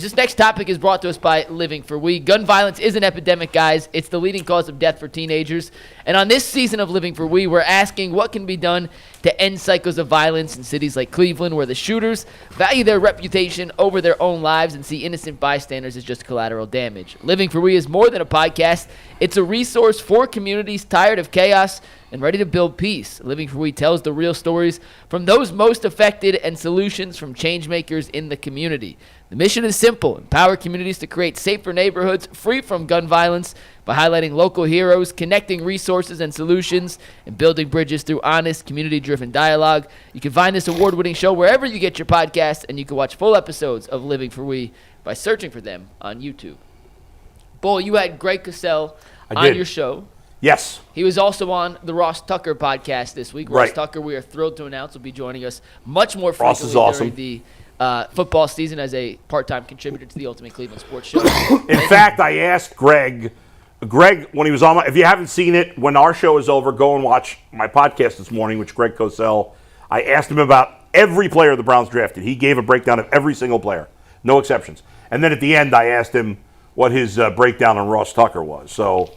This next topic is brought to us by Living for We. Gun violence is an epidemic, guys. It's the leading cause of death for teenagers. And on this season of Living for We, we're asking what can be done to end cycles of violence in cities like Cleveland, where the shooters value their reputation over their own lives and see innocent bystanders as just collateral damage. Living for We is more than a podcast. It's a resource for communities tired of chaos and ready to build peace. Living for We tells the real stories from those most affected and solutions from change makers in the community. The mission is simple: empower communities to create safer neighborhoods free from gun violence by highlighting local heroes, connecting resources and solutions, and building bridges through honest, community-driven dialogue. You can find this award-winning show wherever you get your podcasts, and you can watch full episodes of Living for We by searching for them on YouTube. Bull, you had Greg Cosell on your show. Yes. He was also on the Ross Tucker podcast this week. Ross Tucker, we are thrilled to announce, will be joining us much more frequently during the football season as a part-time contributor to the Ultimate Cleveland Sports Show. In fact, I asked Greg, when he was on if you haven't seen it, when our show is over, go and watch my podcast this morning, which Greg Cosell. I asked him about every player the Browns drafted. He gave a breakdown of every single player, no exceptions. And then at the end, I asked him what his breakdown on Ross Tucker was. So...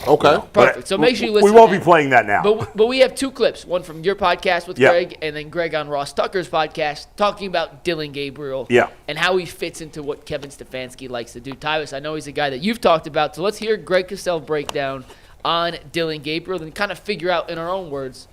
Okay. Perfect. So make sure you listen. We won't be playing that now. But we have two clips, one from your podcast with Greg, and then Greg on Ross Tucker's podcast talking about Dillon Gabriel and how he fits into what Kevin Stefanski likes to do. Tyrus, I know he's a guy that you've talked about, so let's hear Greg Cosell breakdown on Dillon Gabriel and kind of figure out in our own words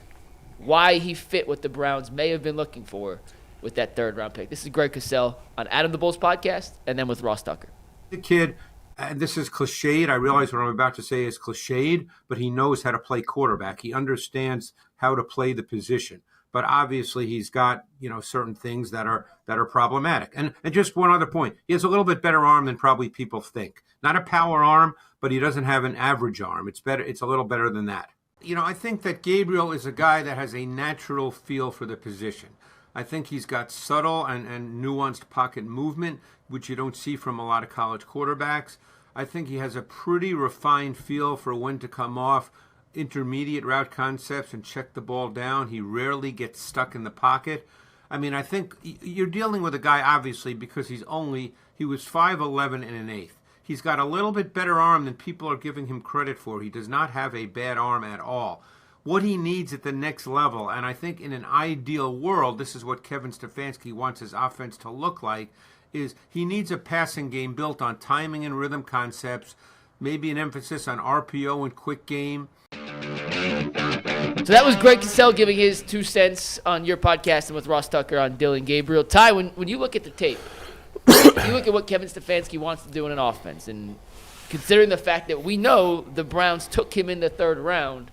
why he fit what the Browns may have been looking for with that third-round pick. This is Greg Cosell on Adam the Bulls podcast and then with Ross Tucker. The kid... And this is cliched. I realize what I'm about to say is cliched, but he knows how to play quarterback. He understands how to play the position. But obviously, he's got certain things that are problematic. And just one other point: he has a little bit better arm than probably people think. Not a power arm, but he doesn't have an average arm. It's better. It's a little better than that. I think that Gabriel is a guy that has a natural feel for the position. I think he's got subtle and nuanced pocket movement, which you don't see from a lot of college quarterbacks. I think he has a pretty refined feel for when to come off intermediate route concepts and check the ball down. He rarely gets stuck in the pocket. I mean, I think you're dealing with a guy, obviously, because he was 5'11" and an eighth. He's got a little bit better arm than people are giving him credit for. He does not have a bad arm at all. What he needs at the next level, and I think in an ideal world, this is what Kevin Stefanski wants his offense to look like, is he needs a passing game built on timing and rhythm concepts, maybe an emphasis on RPO and quick game. So that was Greg Cosell giving his 2 cents on your podcast and with Ross Tucker on Dillon Gabriel. Ty, when you look at the tape, you look at what Kevin Stefanski wants to do in an offense, and considering the fact that we know the Browns took him in the third round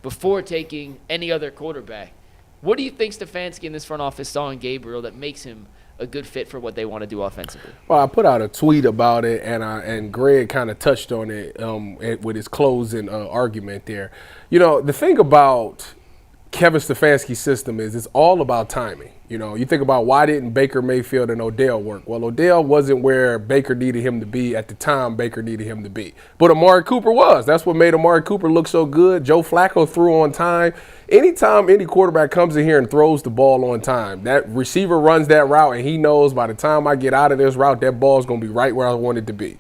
before taking any other quarterback, what do you think Stefanski and this front office saw in Gabriel that makes him a good fit for what they want to do offensively? Well, I put out a tweet about it, and Greg kind of touched on it with his closing argument there. The thing about Kevin Stefanski's system is it's all about timing. You think about why didn't Baker Mayfield and Odell work? Well, Odell wasn't where Baker needed him to be at the time Baker needed him to be. But Amari Cooper was. That's what made Amari Cooper look so good. Joe Flacco threw on time. Anytime any quarterback comes in here and throws the ball on time, that receiver runs that route and he knows by the time I get out of this route, that ball's going to be right where I want it to be.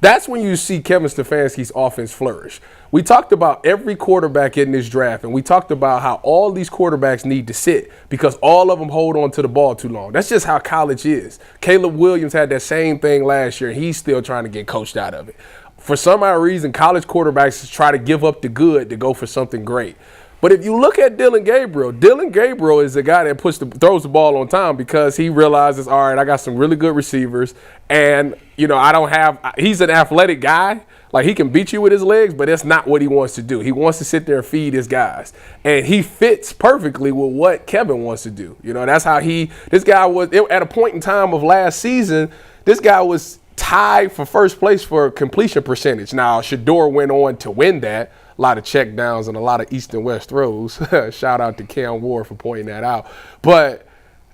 That's when you see Kevin Stefanski's offense flourish. We talked about every quarterback in this draft, and we talked about how all these quarterbacks need to sit because all of them hold on to the ball too long. That's just how college is. Caleb Williams had that same thing last year, and he's still trying to get coached out of it. For some odd reason, college quarterbacks try to give up the good to go for something great. But if you look at Dillon Gabriel is a guy that throws the ball on time because he realizes, all right, I got some really good receivers, and he's an athletic guy. Like, he can beat you with his legs, but that's not what he wants to do. He wants to sit there and feed his guys. And he fits perfectly with what Kevin wants to do. That's how this guy was, at a point in time of last season, this guy was tied for first place for completion percentage. Now, Shedeur went on to win that. A lot of check downs and a lot of east and west throws. Shout out to Cam Ward for pointing that out. But,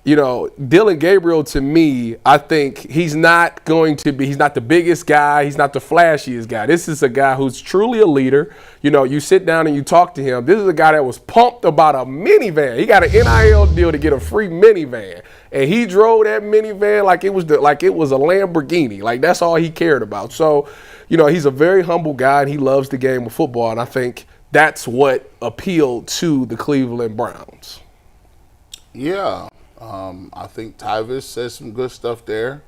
Dillon Gabriel, to me, I think he's not the biggest guy. He's not the flashiest guy. This is a guy who's truly a leader. You sit down and you talk to him. This is a guy that was pumped about a minivan. He got an NIL deal to get a free minivan. and he drove that minivan like it was a Lamborghini. Like that's all he cared about. So, he's a very humble guy, and he loves the game of football, and I think that's what appealed to the Cleveland Browns. Yeah, I think Tyvis says some good stuff there.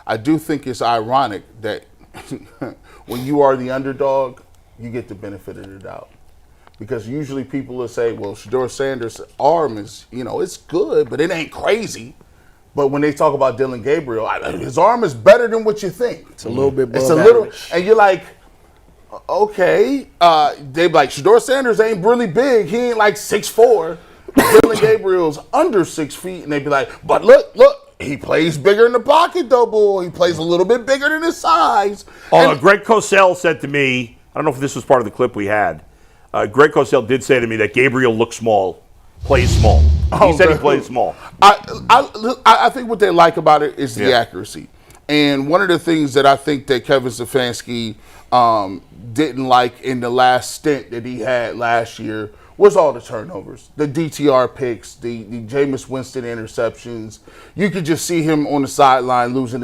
I do think it's ironic that when you are the underdog, you get the benefit of the doubt. Because usually people will say, well, Shedeur Sanders' arm is, it's good, but it ain't crazy. But when they talk about Dillon Gabriel, his arm is better than what you think. It's a little bit above It's a average. little, and you're like, okay. They be like, Shedeur Sanders ain't really big. He ain't like 6'4". Dillon Gabriel's under 6 feet, and they be like, but look, he plays bigger in the pocket, though, boy. He plays a little bit bigger than his size. Greg Cosell said to me, I don't know if this was part of the clip we had. Greg Cosell did say to me that Gabriel looks small, plays small. He said he plays small. I think what they like about it is the accuracy. And one of the things that I think that Kevin Stefanski didn't like in the last stint that he had last year was all the turnovers, the DTR picks, the Jameis Winston interceptions. You could just see him on the sideline losing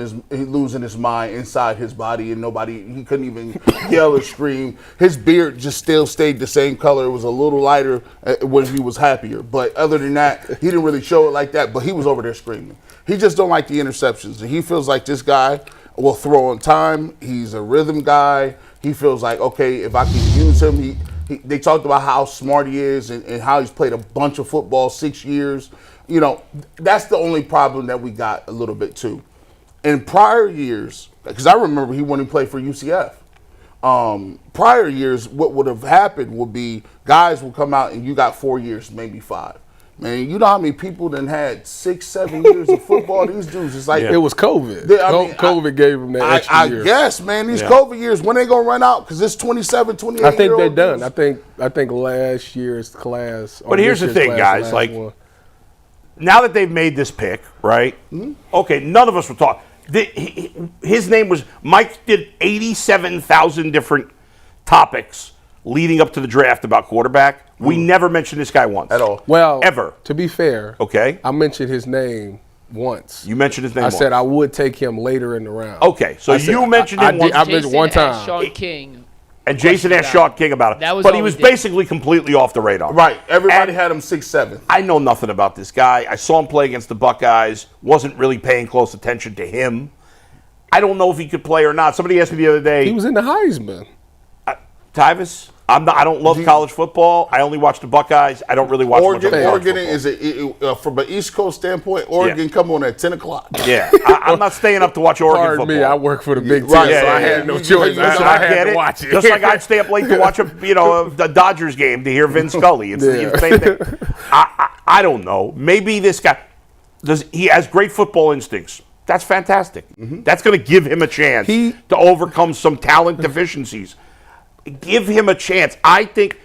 his mind inside his body, and he couldn't even yell or scream. His beard just still stayed the same color. It was a little lighter when he was happier. But other than that, he didn't really show it like that, but he was over there screaming. He just don't like the interceptions. And he feels like this guy will throw on time. He's a rhythm guy. He feels like, okay, if I can use him, they talked about how smart he is and how he's played a bunch of football, 6 years. That's the only problem that we got a little bit too. In prior years, because I remember when he played for UCF, prior years, what would have happened would be guys will come out and you got 4 years, maybe 5. Man, you know how many people then had 6, 7 years of football? These dudes, it's like It was COVID. COVID gave him that extra year. I guess, man, these COVID years, when they going to run out? Because it's 27, 28 I think they're done. dudes. I think last year's class. But here's the thing, guys. Like, now that they've made this pick, right? Mm-hmm. Okay, none of us were talking. His name was Mike. Did 87,000 different topics leading up to the draft about quarterback. We never mentioned this guy once at all. Well, ever. To be fair, okay, I mentioned his name once. You mentioned his name. I said I would take him later in the round. Okay, so you mentioned him once. I mentioned one time. Sean King. And Jason asked Sean King about it. But he was basically completely off the radar. Right. Everybody had him 6'7". I know nothing about this guy. I saw him play against the Buckeyes. Wasn't really paying close attention to him. I don't know if he could play or not. Somebody asked me the other day. He was in the Heisman. Tyvis? I don't love college football. I only watch the Buckeyes. I don't really watch much of college Oregon football. From an East Coast standpoint, Oregon come on at 10 o'clock. Yeah, I'm not staying up to watch Oregon football. Me, I work for the Big Ten, right, so I had no choice. I had to watch it. Just like I'd stay up late to watch the Dodgers game to hear Vince Scully. It's the same thing. I don't know. Maybe this guy he has great football instincts. That's fantastic. Mm-hmm. That's going to give him a chance to overcome some talent deficiencies. Give him a chance. I think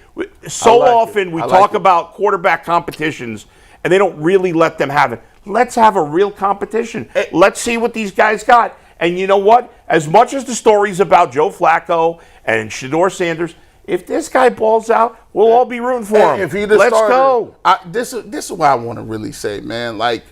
so often we talk about quarterback competitions and they don't really let them have it. Let's have a real competition. Let's see what these guys got. And you know what? As much as the stories about Joe Flacco and Shedeur Sanders, if this guy balls out, we'll all be rooting for him. If he Let's go. This is what I want to really say, man. Like,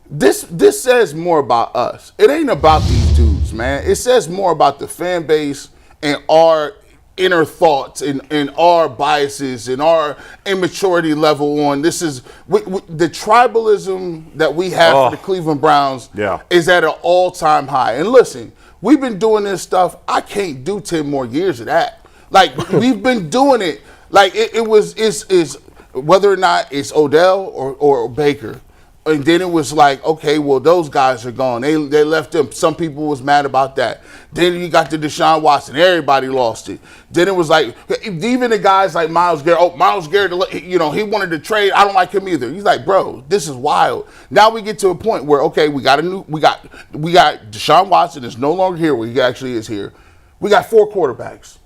this says more about us. It ain't about these dudes, man. It says more about the fan base and our inner thoughts and our biases and our immaturity level on this is the tribalism that we have for the Cleveland Browns is at an all-time high. And listen, we've been doing this stuff. I can't do 10 more years of that. Like, we've been doing it. Like, it's whether or not it's Odell or Baker. And then it was like, okay, well, those guys are gone. They left them. Some people was mad about that. Then you got to Deshaun Watson. Everybody lost it. Then it was like, even the guys like Myles Garrett. Oh, Myles Garrett, he wanted to trade. I don't like him either. He's like, bro, this is wild. Now we get to a point where, okay, we got Deshaun Watson is no longer here where he actually is here. We got 4 quarterbacks.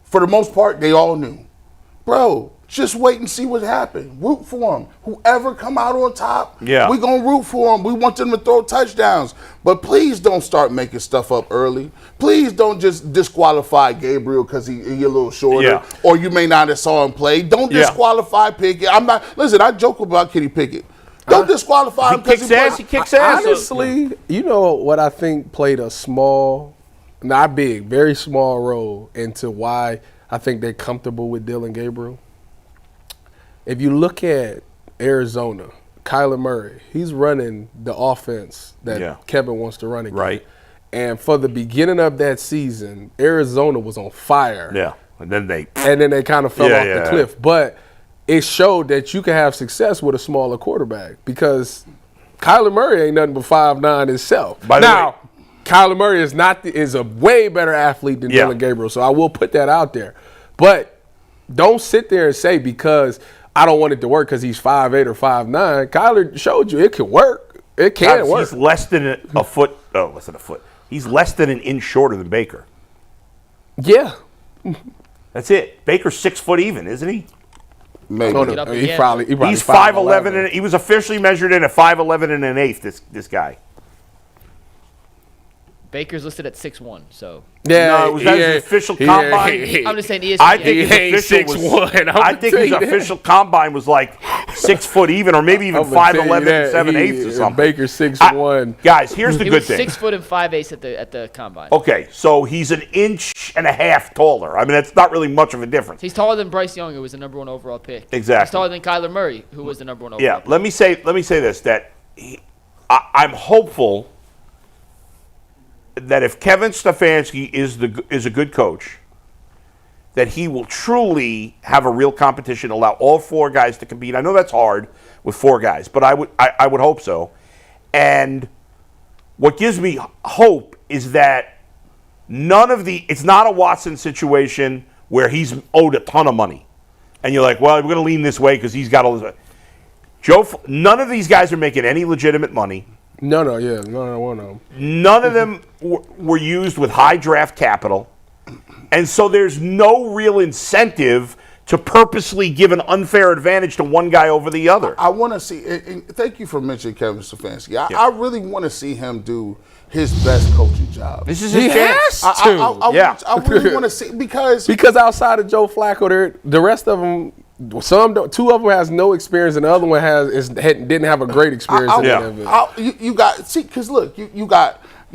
For the most part, they all knew. Bro, just wait and see what happens. Root for them. Whoever come out on top, we're going to root for them. We want them to throw touchdowns. But please don't start making stuff up early. Please don't just disqualify Gabriel because he a little shorter. Or you may not have saw him play. Don't disqualify Pickett. I joke about Kenny Pickett. Don't disqualify him because He kicks ass. Honestly, you know what I think played a small, not big, very small role into why I think they're comfortable with Dillon Gabriel? If you look at Arizona, Kyler Murray, he's running the offense that Kevin wants to run again. Right. And for the beginning of that season, Arizona was on fire. Yeah. And then they kind of fell off the cliff. But it showed that you can have success with a smaller quarterback because Kyler Murray ain't nothing but 5'9" himself. Now, Kyler Murray is a way better athlete than Dillon Gabriel, so I will put that out there. But don't sit there and say because I don't want it to work because he's 5'8" or 5'9". Kyler showed you it can work. It can work. He's less than a foot. Oh, less than a foot. He's less than an inch shorter than Baker. Yeah. That's it. Baker's 6 foot even, isn't he? Maybe. Oh, no, he's probably He's 5'11", and he was officially measured in at 5'11" and an eighth. This guy. Baker's listed at 6'1", so. Yeah, no, was that his official combine? I'm just saying ESPN. I think his official 6'1". I think his official combine was like 6 foot even, or maybe even 5'11" and 7/8 or something. Baker's 6'1". Guys, here's the He good was thing. 6 foot and 5/8 at the combine. Okay, so he's an inch and a half taller. I mean, that's not really much of a difference. He's taller than Bryce Young, who was the number 1 overall pick. Exactly. He's taller than Kyler Murray, who was the number 1 overall pick. Let me say this, that I'm hopeful that if Kevin Stefanski is a good coach, that he will truly have a real competition, allow all 4 guys to compete. I know that's hard with 4 guys, but I would hope so. And what gives me hope is that it's not a Watson situation where he's owed a ton of money. And you're like, well, we're going to lean this way because he's got all this. None of these guys are making any legitimate money. No, one of them. None of them were used with high draft capital. And so there's no real incentive to purposely give an unfair advantage to one guy over the other. I want to see, and thank you for mentioning Kevin Stefanski. I really want to see him do his best coaching job. This is his chance. I really want to see because outside of Joe Flacco, the rest of them, two of them has no experience, and the other one didn't have a great experience. You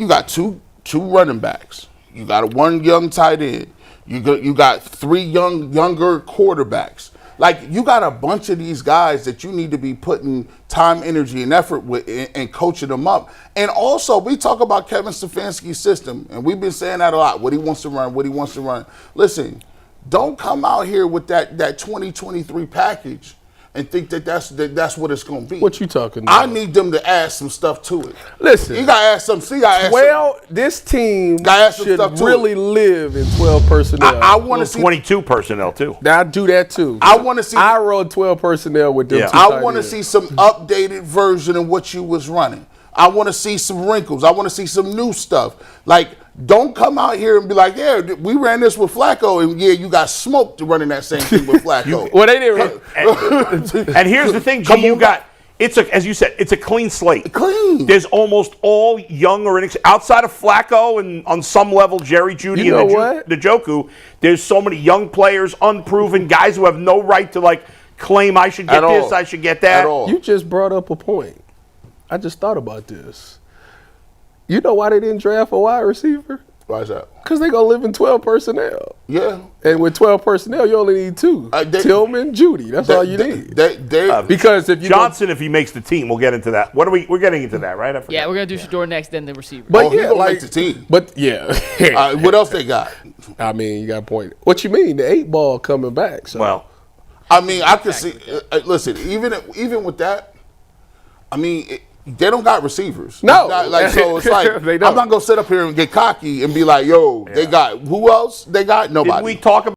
got two running backs. You got 1 young tight end. You got 3 younger quarterbacks. Like, you got a bunch of these guys that you need to be putting time, energy, and effort with and coaching them up. And also, we talk about Kevin Stefanski's system, and we've been saying that a lot, what he wants to run. Listen, don't come out here with that 2023 package and think that's what it's going to be. What you talking about? I need them to add some stuff to it. Listen. You got to add some. This team should really live in 12 personnel. I want to see 22 personnel, too. I do that, too. I want to see. I rode 12 personnel with them. I want to see some updated version of what you was running. I want to see some wrinkles. I want to see some new stuff. Like, don't come out here and be like, yeah, we ran this with Flacco, and yeah, you got smoked running that same thing with Flacco. Well, they didn't. And here's the thing, G, as you said, it's a clean slate. Clean. There's almost all young or outside of Flacco and on some level Jerry Jeudy and Njoku, there's so many young players, unproven guys who have no right to claim I should get this, I should get that. At all. You just brought up a point. I just thought about this. You know why they didn't draft a wide receiver? Why is that? Because they're going to live in 12 personnel. Yeah. And with 12 personnel, you only need 2. Tillman, Jeudy. That's all you need. Because if you Johnson, if he makes the team, we'll get into that. We're getting into that, right? Yeah, we're going to do Shedeur next, then the receiver. But he's going to make the team. But, yeah. What else they got? I mean, you got a point. What you mean? The 8 ball coming back. So. Well. I mean, I can see. Listen, even with that, I mean, they don't got receivers. No. So it's like, I'm not going to sit up here and get cocky and be like, yo, they got, who else they got? Nobody. Did we talk about